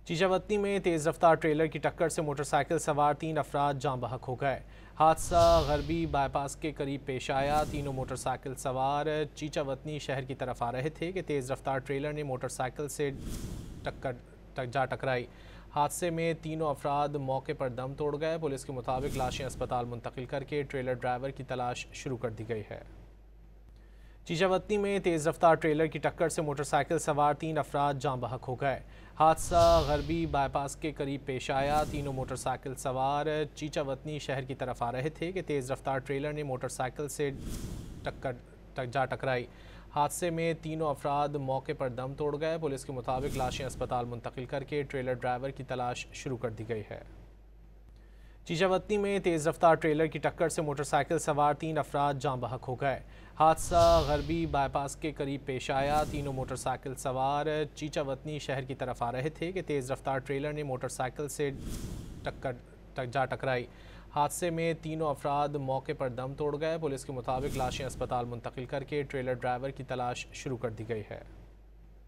चीचावतनी में तेज़ रफ्तार ट्रेलर की टक्कर से मोटरसाइकिल सवार 3 अफराद जाँ बहक हो गए। हादसा गरबी बाईपास के करीब पेश आया। तीनों मोटरसाइकिल सवार चीचावतनी शहर की तरफ आ रहे थे कि तेज़ रफ्तार ट्रेलर ने मोटरसाइकिल से टकराई। हादसे में तीनों अफराद मौके पर दम तोड़ गए। पुलिस के मुताबिक लाशें अस्पताल मुंतकिल करके ट्रेलर ड्राइवर की तलाश शुरू कर दी गई है। चीचावतनी में तेज़ रफ्तार ट्रेलर की टक्कर से मोटरसाइकिल सवार 3 अफराद जाँ बहक हो गए। हादसा गरबी बाईपास के करीब पेश आया। तीनों मोटरसाइकिल सवार चीचावतनी शहर की तरफ आ रहे थे कि तेज़ रफ्तार ट्रेलर ने मोटरसाइकिल से टकराई। हादसे में तीनों अफराद मौके पर दम तोड़ गए। पुलिस के मुताबिक लाशें अस्पताल मुंतकिल करके ट्रेलर ड्राइवर की तलाश शुरू कर दी गई है। चीचावतनी में तेज़ रफ्तार ट्रेलर की टक्कर से मोटरसाइकिल सवार 3 अफराद जाँ बहक हो गए। हादसा गरबी बाईपास के करीब पेश आया। तीनों मोटरसाइकिल सवार चीचावतनी शहर की तरफ आ रहे थे कि तेज़ रफ्तार ट्रेलर ने मोटरसाइकिल से टकराई। हादसे में तीनों अफराद मौके पर दम तोड़ गए। पुलिस के मुताबिक लाशें अस्पताल मुंतकिल करके ट्रेलर ड्राइवर की तलाश शुरू कर दी गई है।